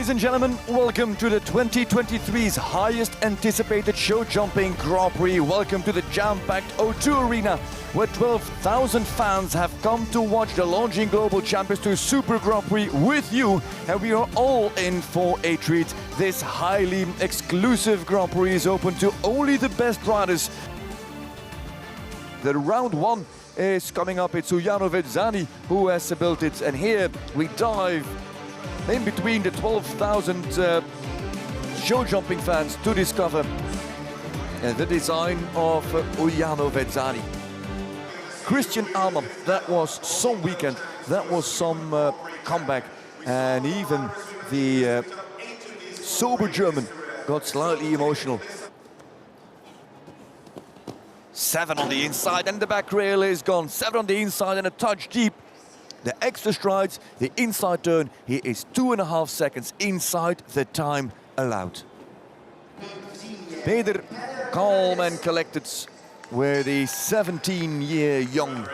Ladies and gentlemen, welcome to the 2023's highest anticipated show jumping Grand Prix. Welcome to the jam-packed O2 Arena, where 12,000 fans have come to watch the Longines Global Champions Tour Super Grand Prix with you, and we are all in for a treat. This highly exclusive Grand Prix is open to only the best riders. The round one is coming up. It's Julien who has built it, and here we dive in between the 12,000 show jumping fans to discover the design of Julien. Christian Ahlmann, that was some weekend, that was some comeback, and even the sober German got slightly emotional. 7 on the inside and the back rail is gone. 7 on the inside and a touch deep. The extra strides, the inside turn, he is 2.5 seconds inside the time allowed. Cedre, calm and collected, where the 17-year young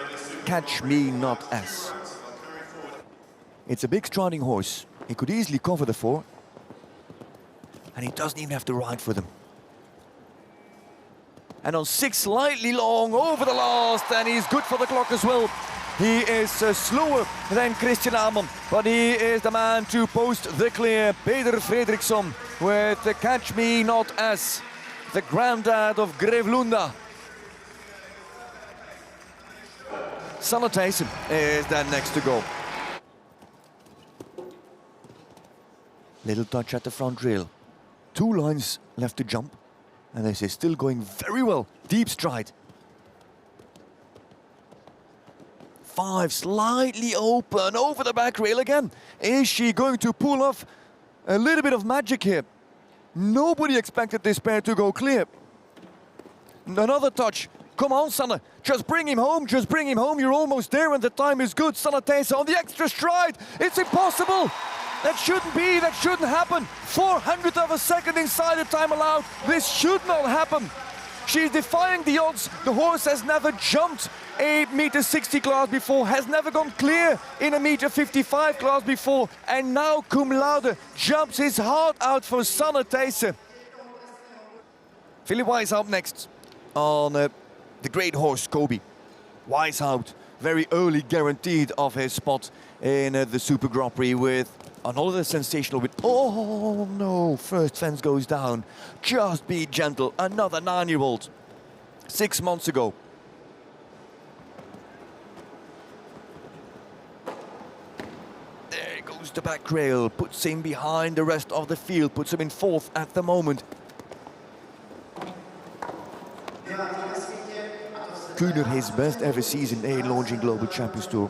Catch Me Not As. It's a big striding horse. He could easily cover the 4. And he doesn't even have to ride for them. And on 6, slightly long over the last, and he's good for the clock as well. He is slower than Christian Ahlmann, but he is the man to post the clear. Peder Fredriksson with the Catch Me Not As, the granddad of Grevlunda. Sanne Thijssen is then next to go. Little touch at the front rail. 2 lines left to jump, and this is still going very well. Deep stride. 5, slightly open over the back rail again. Is she going to pull off a little bit of magic here? Nobody expected this pair to go clear. Another touch. Come on, Sanne. Just bring him home. Just bring him home. You're almost there and the time is good. Sanne Thijssen on the extra stride. It's impossible. That shouldn't be. That shouldn't happen. 400th of a second inside the time allowed. This should not happen. She's defying the odds. The horse has never jumped a meter 60 class before, has never gone clear in a meter 55 class before, and now cum laude jumps his heart out for Sanne Thijssen. Philip Weishaupt next on the great horse Kobe. Weishaupt very early guaranteed of his spot in the Super Grand Prix with another sensational win. Oh no, first fence goes down. Just be gentle. Another 9-year-old. 6 months ago. There goes the back rail. Puts him behind the rest of the field. Puts him in 4th at the moment. Kuhner, his best ever season in Longines Global Champions Tour.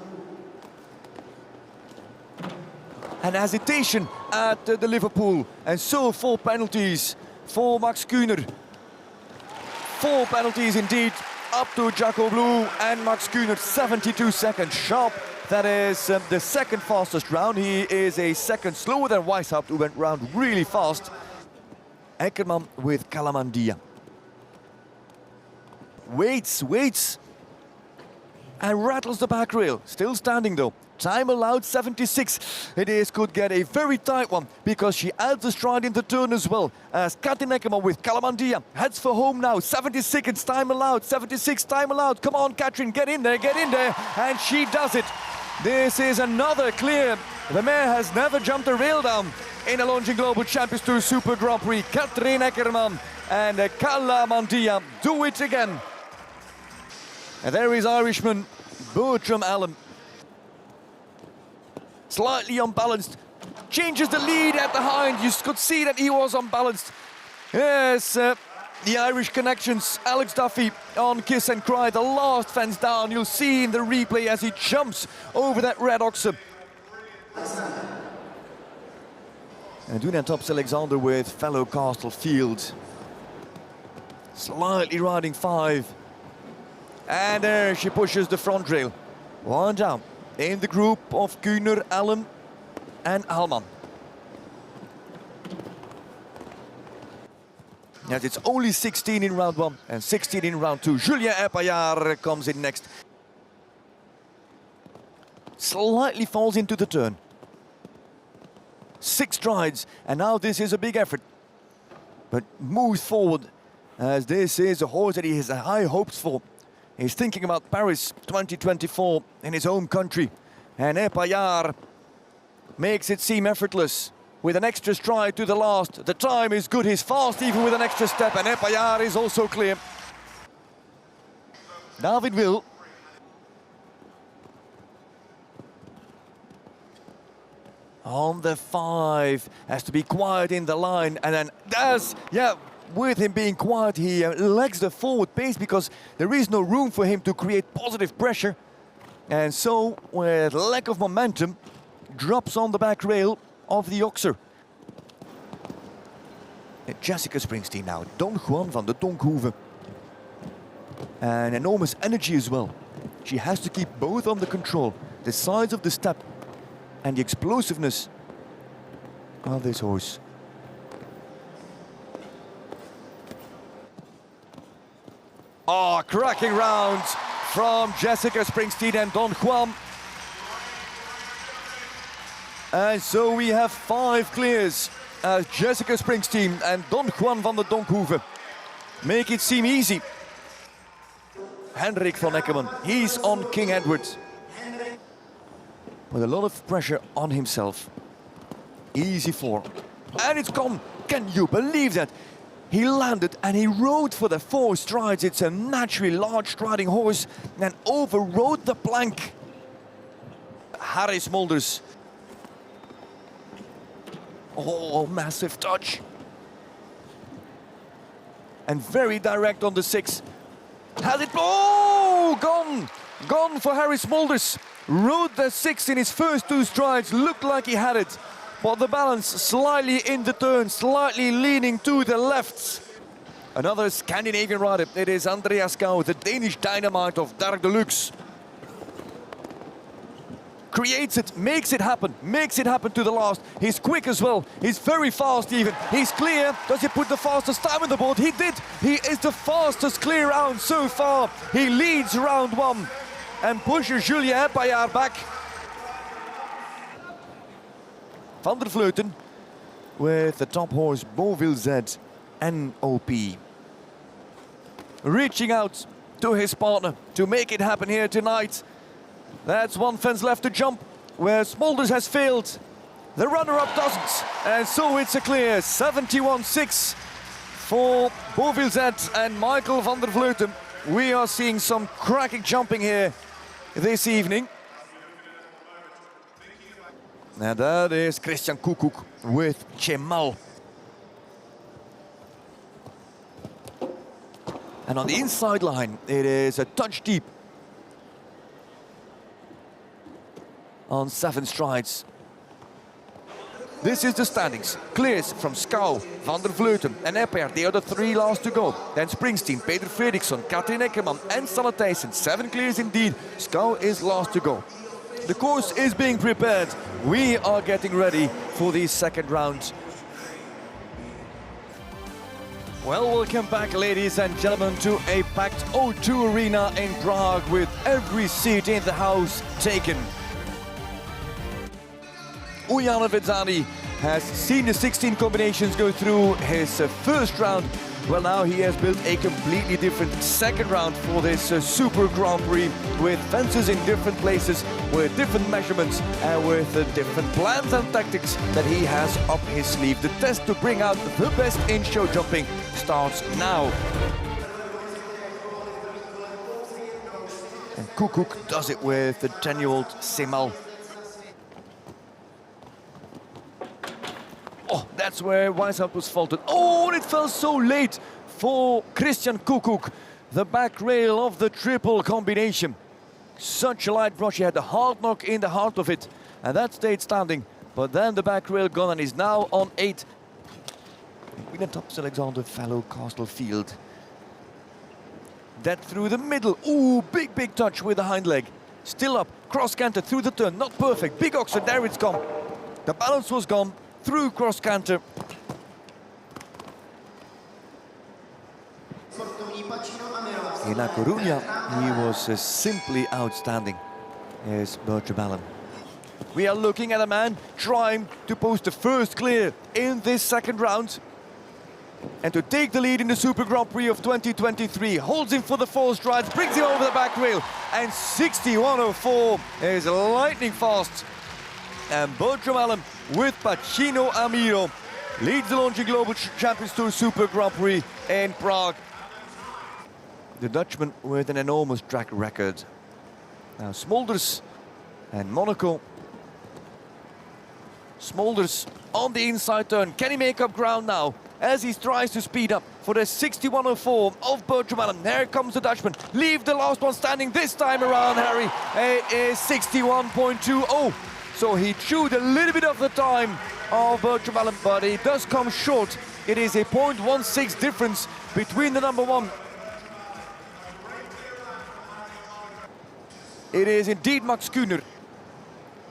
And hesitation at the Liverpool, and so 4 penalties for Max Kuhner. 4 penalties indeed, up to Jaco Blue and Max Kuhner, 72 seconds sharp. That is the second fastest round. He is a second slower than Weishaupt, who went round really fast. Eckermann with Calamandia. Waits, and rattles the back rail. Still standing though. Time allowed 76. It is could get a very tight one because she adds a stride in the turn as well. As Katrin Eckermann with Calamandia heads for home now. 70 seconds time allowed, 76 time allowed. Come on, Katrin, get in there, and she does it. This is another clear. The mare has never jumped a rail down in a Longines Global Champions Tour Super Grand Prix. Katrin Eckermann and Calamandia do it again. And there is Irishman Bertram Allen. Slightly unbalanced, changes the lead at the hind. You could see that he was unbalanced. Yes, the Irish connections. Alex Duffy on Kiss and Cry, the last fence down. You'll see in the replay as he jumps over that red oxen. And Julien tops Alexander with fellow Castle Field. Slightly riding 5. And there she pushes the front rail. 1 down. In the group of Kuhner, Allen and Ahlmann. Yes, it's only 16 in round 1 and 16 in round 2. Julien Epaillard comes in next. Slightly falls into the turn. 6 strides, and now this is a big effort. But moves forward, as this is a horse that he has high hopes for. He's thinking about Paris 2024 in his home country. And Epaillard makes it seem effortless with an extra stride to the last. The time is good, he's fast even with an extra step, and Epaillard is also clear. David Will. On the 5, has to be quiet in the line, and then does, with him being quiet, he legs the forward pace because there is no room for him to create positive pressure. And so, with lack of momentum, drops on the back rail of the Oxer. Jessica Springsteen now, Don Juan van de Donkhoeven. And enormous energy as well. She has to keep both under control, the size of the step and the explosiveness of this horse. Oh, cracking rounds from Jessica Springsteen and Don Juan. And so we have 5 clears as Jessica Springsteen and Don Juan van de Donkhoeven make it seem easy. Hendrik van Eckermann, he's on King Edward, with a lot of pressure on himself. Easy 4. And it's gone. Can you believe that? He landed and he rode for the 4 strides. It's a naturally large striding horse and overrode the plank. Harry Smulders. Oh, massive touch. And very direct on the 6. Has it? Oh, gone. Gone for Harry Smulders. Rode the 6 in his first 2 strides. Looked like he had it. But the balance slightly in the turn, slightly leaning to the left. Another Scandinavian rider. It is Andreas Gau, the Danish dynamite of Dark Deluxe. Creates it, makes it happen to the last. He's quick as well, he's very fast even. He's clear, does he put the fastest time on the board? He did, he is the fastest clear round so far. He leads round 1 and pushes Julien Epaillard back. Van der Vleuten with the top horse Beauville Z NOP. Reaching out to his partner to make it happen here tonight. That's 1 fence left to jump, where Smulders has failed. The runner-up doesn't, and so it's a clear 71-6 for Beauville Z and Michael van der Vleuten. We are seeing some cracking jumping here this evening. And that is Christian Koekoek with Chemal. And on the inside line, it is a touch deep. On 7 strides. This is the standings. Clears from Schouw, Van der Vleuten and Epaillard. The other 3 last to go. Then Springsteen, Peter Fredriksson, Katrien Eckermann and Sanne Thijssen. 7 clears indeed. Schouw is last to go. The course is being prepared. We are getting ready for the second round. Well, welcome back, ladies and gentlemen, to a packed O2 Arena in Prague with every seat in the house taken. Ujana Vidzani has seen the 16 combinations go through his first round. Well, now he has built a completely different second round for this Super Grand Prix with fences in different places, with different measurements and with different plans and tactics that he has up his sleeve. The test to bring out the best in show jumping starts now. And Koekoek does it with the 10-year-old Semal. Oh, that's where Weishaupt was faulted. Oh, and it fell so late for Christian Koekoek. The back rail of the triple combination. Such a light brush, he had a hard knock in the heart of it. And that stayed standing. But then the back rail gone and is now on 8. William Tops Alexander Fellow Castle Field. That through the middle. Ooh, big touch with the hind leg. Still up, cross canter through the turn, not perfect. Big Oxer, there it's gone. The balance was gone. Through cross canter. In La Coruña, he was simply outstanding, is Bertram Allen. We are looking at a man trying to post the first clear in this second round. And to take the lead in the Super Grand Prix of 2023, holds him for the 4 strides, brings him over the back rail, and 61.04 is lightning fast. And Bertram Allen with Pacino Amiro leads the Longines Global Champions Tour Super Grand Prix in Prague. The Dutchman with an enormous track record. Now Smulders and Monaco. Smulders on the inside turn. Can he make up ground now as he tries to speed up for the 61.04 of Bertram Allen? Here comes the Dutchman. Leave the last one standing this time around, Harry. It is 61.20. So he chewed a little bit of the time of Bertram Allen, but he does come short. It is a 0.16 difference between the number one. It is indeed Max Kühner.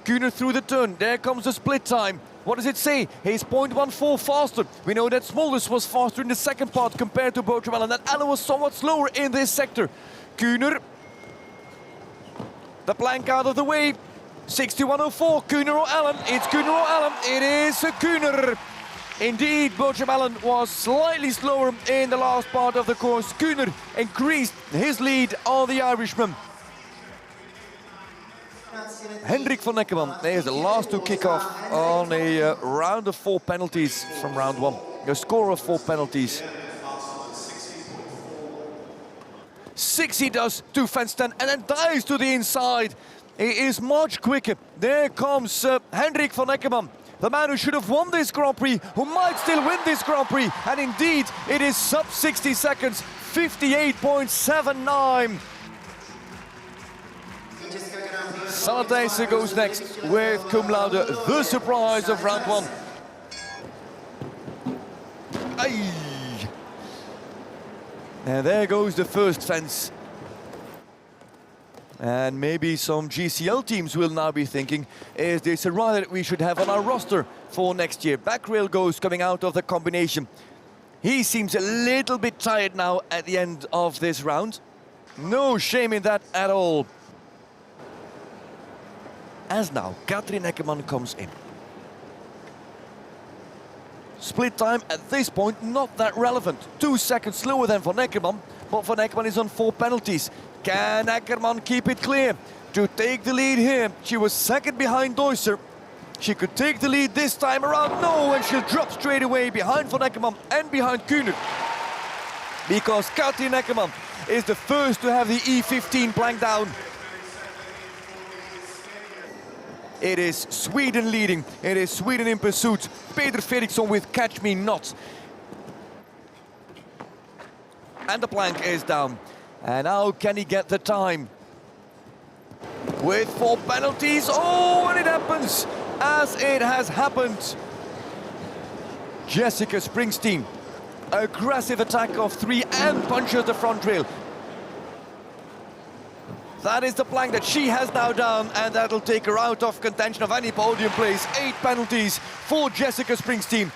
Kühner through the turn. There comes the split time. What does it say? He's 0.14 faster. We know that Smulders was faster in the second part compared to Bertram Allen. That Allen was somewhat slower in this sector. Kühner. The plank out of the way. 61.04. Kühner or Allen? It's Kühner or Allen. It is Kühner. Indeed, Bertram Allen was slightly slower in the last part of the course. Kühner increased his lead on the Irishman. Hendrik van Eckermann is the last to kick off on a round of 4 penalties from round 1. A score of 4 penalties. 6 he does to fence 10 and then dives to the inside. He is much quicker. There comes Hendrik van Eckermann, the man who should have won this Grand Prix, who might still win this Grand Prix. And indeed, it is sub 60 seconds, 58.79. Salatijse goes next with cum laude, the surprise of round 1. Aye. And there goes the first fence. And maybe some GCL teams will now be thinking, is this a rider that we should have on our roster for next year? Back rail goes coming out of the combination. He seems a little bit tired now at the end of this round. No shame in that at all. As now, Katrien Eckermann comes in. Split time at this point, not that relevant. 2 seconds slower than Van Eckermann, but Van Eckermann is on 4 penalties. Can Eckermann keep it clear to take the lead here? She was second behind Deusser. She could take the lead this time around. No, and she'll drop straight away behind Van Eckermann and behind Kühner. Because Katrien Eckermann is the first to have the E15 plank down. It is Sweden leading. It is Sweden in pursuit. Peter Fredriksson with Catch Me Not. And the plank is down. And how can he get the time? With 4 penalties. Oh, and it happens as it has happened. Jessica Springsteen. Aggressive attack of 3 and punches the front rail. That is the plank that she has now down, and that'll take her out of contention of any podium place. 8 penalties for Jessica Springsteen.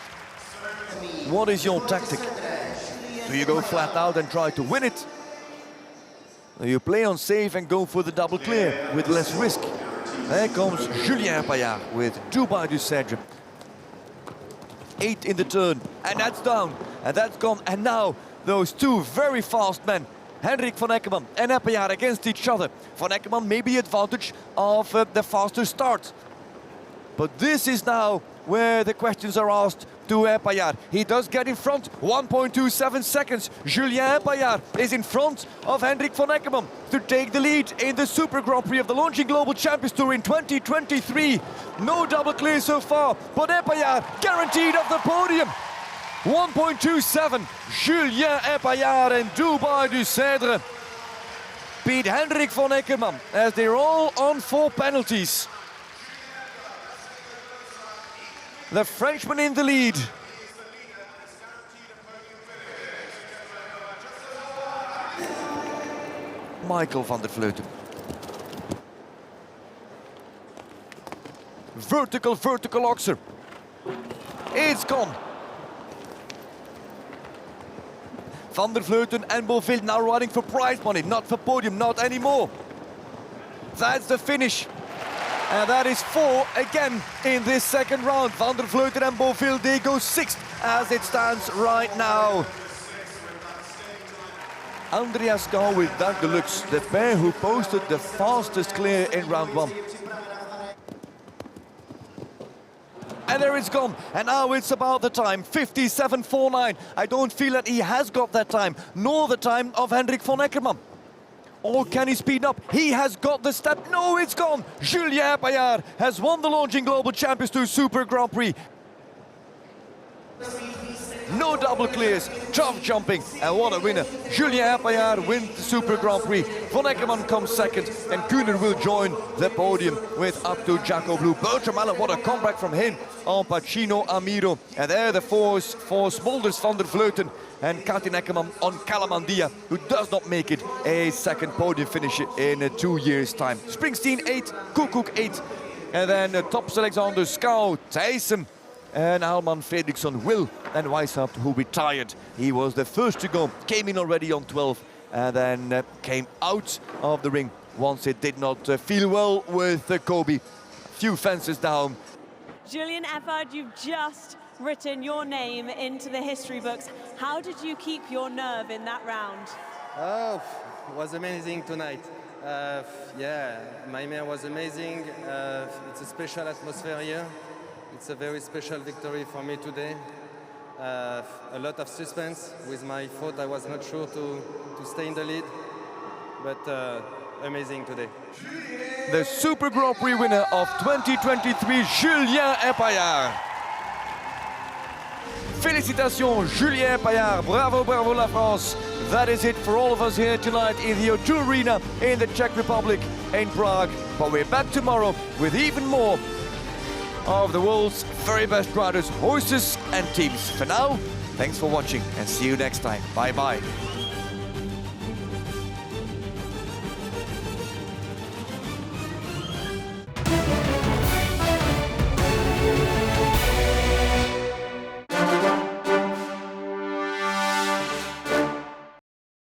What is your tactic? Do you go flat out and try to win it? Do you play on safe and go for the double clear with less risk? There comes Julien Epaillard with Dubai du Cedre. 8 in the turn, and that's down, and that's gone. And now those 2 very fast men, Hendrik van Eckermann and Epaillard, against each other. Van Eckermann may be advantage of the faster start. But this is now where the questions are asked to Epaillard. He does get in front, 1.27 seconds. Julien Epaillard is in front of Hendrik van Eckermann to take the lead in the Super Grand Prix of the Longines Global Champions Tour in 2023. No double clear so far, but Epaillard guaranteed of the podium. 1.27, Julien Epaillard and Dubai du Cedre beat Hendrik van Eckermann as they're all on 4 penalties. The Frenchman in the lead. Michael van der Vleuten. Vertical oxer. It's gone. Van der Vleuten and Beauville now riding for prize money, not for podium, not anymore. That's the finish. And that is 4 again in this second round. Van der Vleuten and Beauville, they go 6th as it stands right now. Andreas Gau with Dark Deluxe, the pair who posted the fastest clear in round 1. And there it's gone, and now it's about the time, 57.49. I don't feel that he has got that time, nor the time of Hendrik von Eckermann. Or can he speed up? He has got the step. No, it's gone. Julien Epaillard has won the Longines Global Champions Tour Super Grand Prix. No double clears, tough jumping, and what a winner. Julien Epaillard wins the Super Grand Prix. Von Eckermann comes second, and Kuhner will join the podium with up to Jacko Blue. Bertram Allen, what a comeback from him on Pacino Amiro. And there the four Smolders, Van der Vleuten and Katin Eckermann on Kalamandia, who does not make it a second podium finish in 2 years' time. Springsteen 8, Koekoek 8, and then Tops Alexander, Skau, Thijssen, and Alman Fredriksson, Will and Weishaupt, who retired. He was the first to go, came in already on 12, and then came out of the ring once it did not feel well with Kobe. Few fences down. Julien Epaillard, you've just written your name into the history books. How did you keep your nerve in that round? Oh, it was amazing tonight. Yeah, my man was amazing. It's a special atmosphere here. It's a very special victory for me today. A lot of suspense with my foot. I was not sure to stay in the lead, but amazing today. The Super Grand Prix winner of 2023, Julien Epaillard. Félicitations, Julien Epaillard. Bravo, bravo la France. That is it for all of us here tonight in the O2 Arena in the Czech Republic in Prague. But we're back tomorrow with even more of the world's very best riders, horses and teams. For now, thanks for watching and see you next time. Bye-bye.